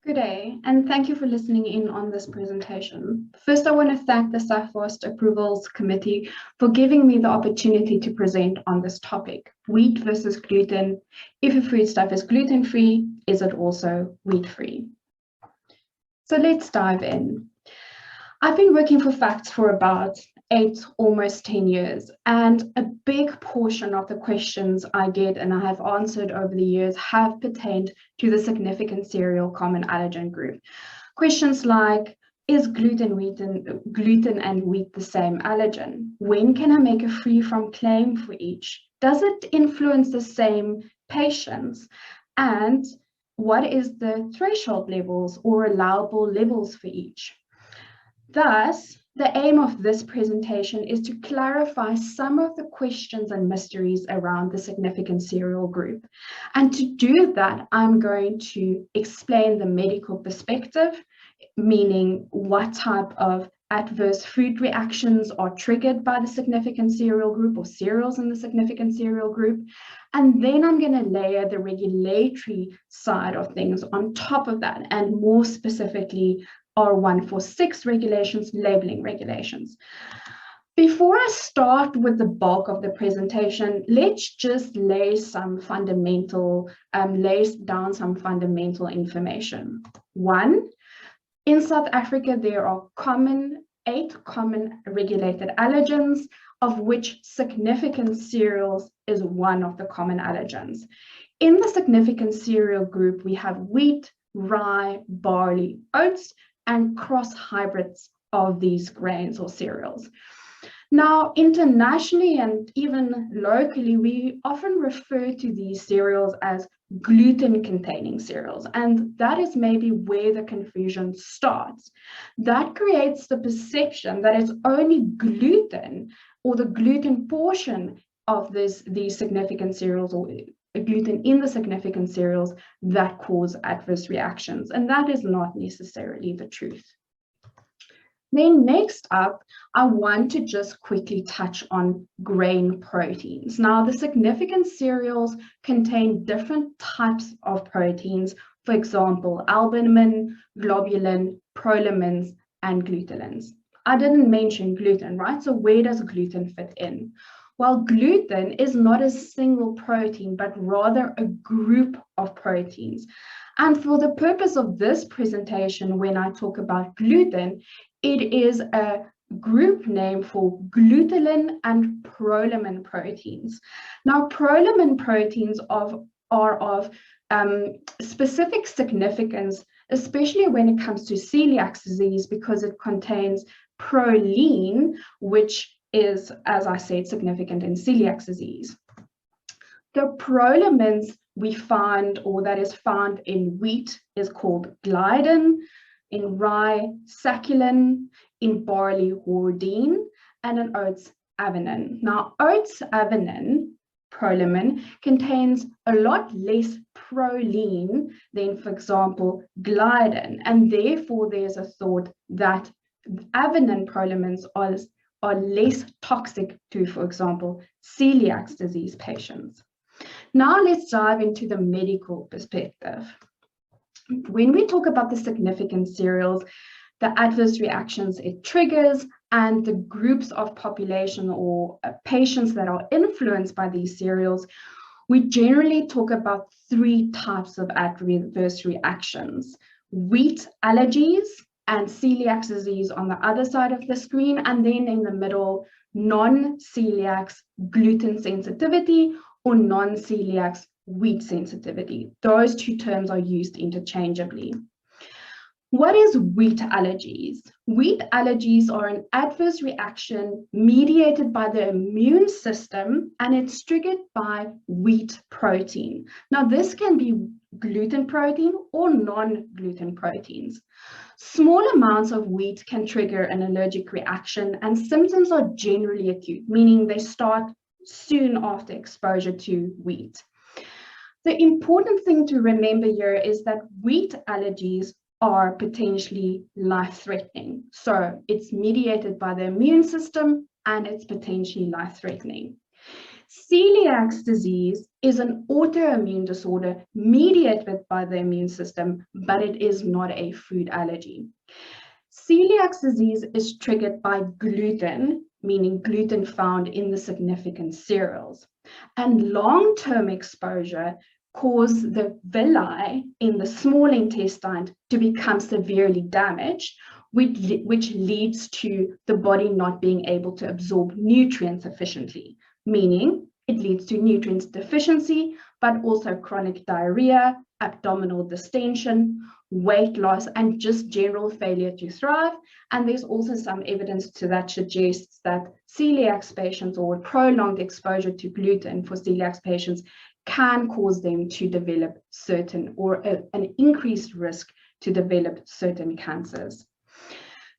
Good day, and thank you for listening in on this presentation. First, I want to thank the SAAFoST Approvals Committee for giving me the opportunity to present on this topic, wheat versus gluten. If a foodstuff is gluten-free, is it also wheat-free? So let's dive in. I've been working for FACTS for about almost 10 years, and a big portion of the questions I get and I have answered over the years have pertained to the significant cereal common allergen group. Questions like, is gluten and wheat the same allergen? When can I make a free from claim for each? Does it influence the same patients? And what is the threshold levels or allowable levels for each? Thus, the aim of this presentation is to clarify some of the questions and mysteries around the significant cereal group. And to do that, I'm going to explain the medical perspective, meaning what type of adverse food reactions are triggered by the significant cereal group or cereals in the significant cereal group. And then I'm going to layer the regulatory side of things on top of that, and more specifically, R146 regulations, labeling regulations. Before I start with the bulk of the presentation, let's just lay down some fundamental information. One, in South Africa, there are 8 common regulated allergens, of which significant cereals is one of the common allergens. In the significant cereal group, we have wheat, rye, barley, oats, and cross hybrids of these grains or cereals. Now, internationally and even locally, we often refer to these cereals as gluten-containing cereals, and that is maybe where the confusion starts. That creates the perception that it's only gluten or the gluten portion of these significant cereals or gluten in the significant cereals that cause adverse reactions, and that is not necessarily the truth. Then next up, I want to just quickly touch on grain proteins. Now, the significant cereals contain different types of proteins, for example, albumin, globulin, prolamins, and glutenins. I didn't mention gluten, right? So where does gluten fit in? Well, gluten is not a single protein, but rather a group of proteins. And for the purpose of this presentation, when I talk about gluten, it is a group name for glutenin and prolamin proteins. Now, prolamin proteins are of specific significance, especially when it comes to celiac disease, because it contains proline, which is, as I said, significant in celiac disease. The prolamins we find, or that is found in wheat, is called gliadin, in rye, saccharine, in barley, hordein, and in oats, avenin. Now, oats avenin, prolamin, contains a lot less proline than, for example, gliadin, and therefore there's a thought that avenin prolamins are less toxic to, for example, celiac disease patients. Now let's dive into the medical perspective. When we talk about the significant cereals, the adverse reactions it triggers, and the groups of population or patients that are influenced by these cereals, we generally talk about 3 types of adverse reactions: wheat allergies, and celiac disease on the other side of the screen, and then in the middle, non-celiac gluten sensitivity or non-celiac wheat sensitivity. Those 2 terms are used interchangeably. What is wheat allergies? Wheat allergies are an adverse reaction mediated by the immune system, and it's triggered by wheat protein. Now, this can be gluten protein or non-gluten proteins. Small amounts of wheat can trigger an allergic reaction, and symptoms are generally acute, meaning they start soon after exposure to wheat. The important thing to remember here is that wheat allergies are potentially life-threatening. So it's mediated by the immune system and it's potentially life-threatening. Celiac disease is an autoimmune disorder mediated by the immune system, but it is not a food allergy. Celiac disease is triggered by gluten, meaning gluten found in the significant cereals. And long-term exposure cause the villi in the small intestine to become severely damaged, which leads to the body not being able to absorb nutrients efficiently, meaning it leads to nutrients deficiency, but also chronic diarrhea, abdominal distension, weight loss, and just general failure to thrive. And there's also some evidence to that suggests that celiac patients or prolonged exposure to gluten for celiac patients can cause them to develop certain or an increased risk to develop certain cancers.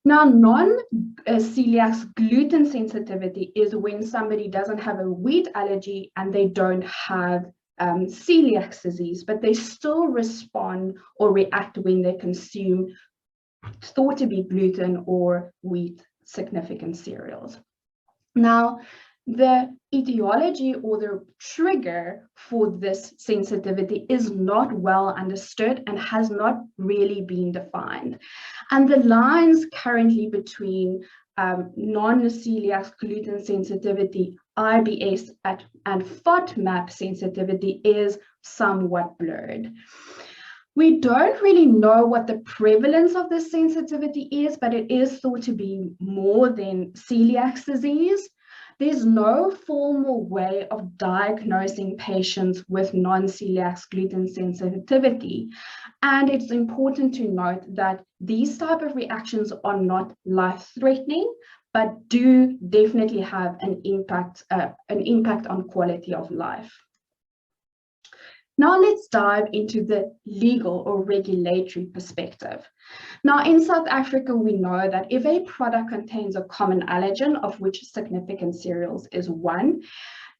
Now, non-celiac gluten sensitivity is when somebody doesn't have a wheat allergy and they don't have celiac disease, but they still respond or react when they consume thought to be gluten or wheat significant cereals. Now, the etiology or the trigger for this sensitivity is not well understood and has not really been defined. And the lines currently between non-celiac gluten sensitivity, IBS, and FODMAP sensitivity is somewhat blurred. We don't really know what the prevalence of this sensitivity is, but it is thought to be more than celiac disease. There's no formal way of diagnosing patients with non-celiac gluten sensitivity. And it's important to note that these type of reactions are not life-threatening, but do definitely have an impact on quality of life. Now let's dive into the legal or regulatory perspective. Now in South Africa, we know that if a product contains a common allergen, of which significant cereals is one,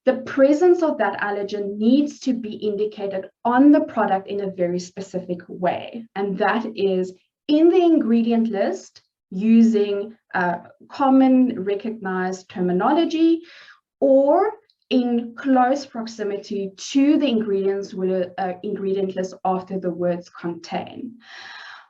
the presence of that allergen needs to be indicated on the product in a very specific way. And that is in the ingredient list using common recognized terminology, or in close proximity to the ingredients with an ingredient list after the words contain.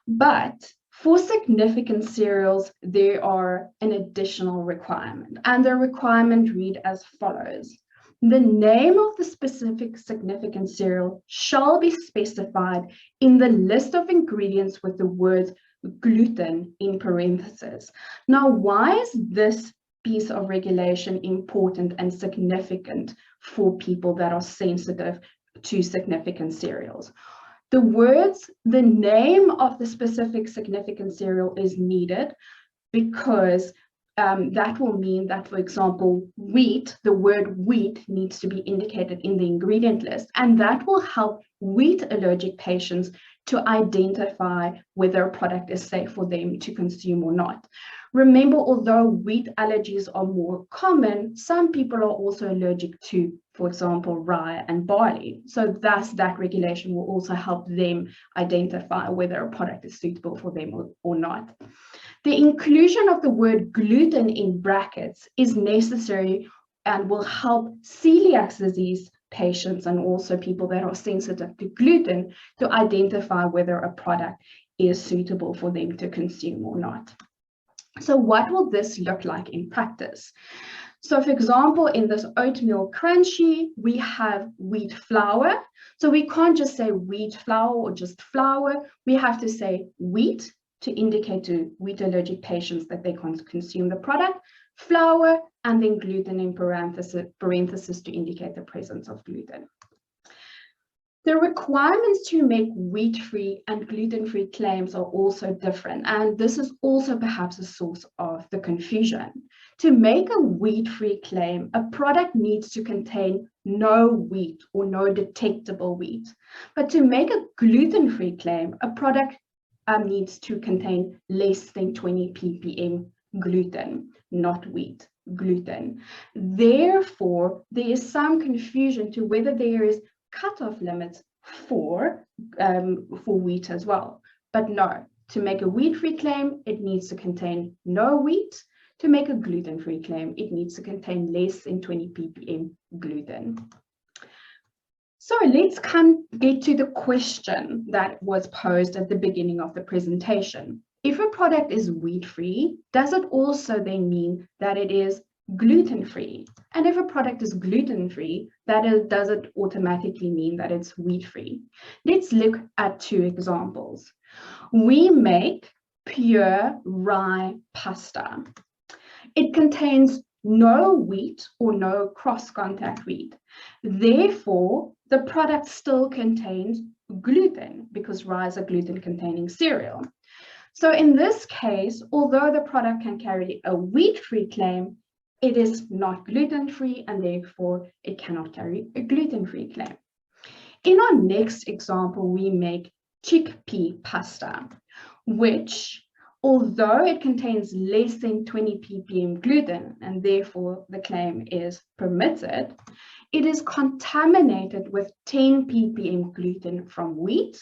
But for significant cereals, there are an additional requirement, and the requirement read as follows. The name of the specific significant cereal shall be specified in the list of ingredients with the words gluten in parentheses. Now, why is this piece of regulation important and significant for people that are sensitive to significant cereals? The name of the specific significant cereal is needed because that will mean that, for example, wheat, the word wheat needs to be indicated in the ingredient list, and that will help wheat allergic patients to identify whether a product is safe for them to consume or not. Remember, although wheat allergies are more common, some people are also allergic to, for example, rye and barley. So thus that regulation will also help them identify whether a product is suitable for them or not. The inclusion of the word gluten in brackets is necessary and will help celiac disease patients and also people that are sensitive to gluten to identify whether a product is suitable for them to consume or not. So what will this look like in practice? So for example, in this oatmeal crunchy, we have wheat flour. So we can't just say wheat flour or just flour. We have to say wheat to indicate to wheat allergic patients that they can't consume the product, flour, and then gluten in parentheses to indicate the presence of gluten. The requirements to make wheat-free and gluten-free claims are also different, and this is also perhaps a source of the confusion. To make a wheat-free claim, a product needs to contain no wheat or no detectable wheat. But to make a gluten-free claim, a product needs to contain less than 20 ppm gluten, not wheat, gluten. Therefore, there is some confusion to whether there is cutoff limits for wheat as well. But no, to make a wheat-free claim, it needs to contain no wheat. To make a gluten-free claim, it needs to contain less than 20 ppm gluten. So let's get to the question that was posed at the beginning of the presentation. If a product is wheat-free, does it also then mean that it is gluten-free? And if a product is gluten-free, does it automatically mean that it's wheat-free? Let's look at two examples. We make pure rye pasta. It contains no wheat or no cross-contact wheat. Therefore, the product still contains gluten because rye is a gluten-containing cereal. So in this case, although the product can carry a wheat-free claim, it is not gluten-free and therefore it cannot carry a gluten-free claim. In our next example, we make chickpea pasta, which, although it contains less than 20 ppm gluten and therefore the claim is permitted, it is contaminated with 10 ppm gluten from wheat,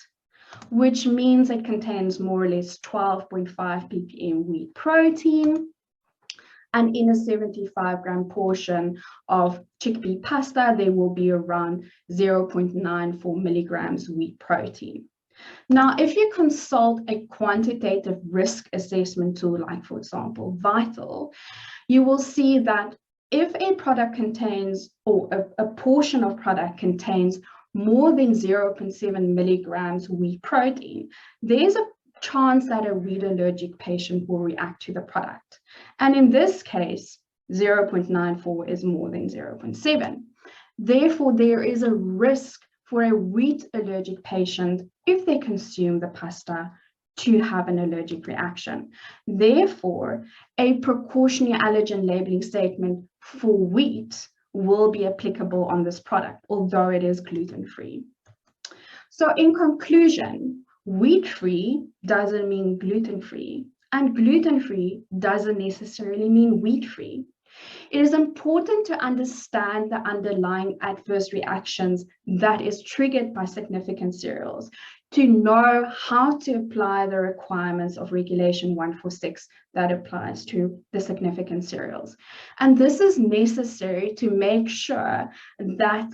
which means it contains more or less 12.5 ppm wheat protein. And in a 75-gram portion of chickpea pasta, there will be around 0.94 milligrams wheat protein. Now, if you consult a quantitative risk assessment tool, like for example, Vital, you will see that if a product contains, or a portion of product contains more than 0.7 milligrams wheat protein, there's a chance that a wheat allergic patient will react to the product. And in this case, 0.94 is more than 0.7. Therefore, there is a risk for a wheat allergic patient, if they consume the pasta, to have an allergic reaction. Therefore, a precautionary allergen labeling statement for wheat will be applicable on this product, although it is gluten-free. So in conclusion, wheat-free doesn't mean gluten-free, and gluten-free doesn't necessarily mean wheat-free. It is important to understand the underlying adverse reactions that is triggered by significant cereals, to know how to apply the requirements of Regulation 146 that applies to the significant cereals. And this is necessary to make sure that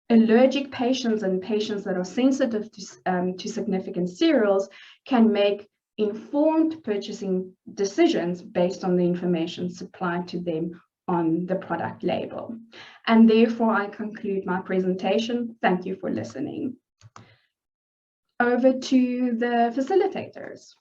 allergic patients and patients that are sensitive to significant cereals can make informed purchasing decisions based on the information supplied to them on the product label. And therefore, I conclude my presentation. Thank you for listening. Over to the facilitators.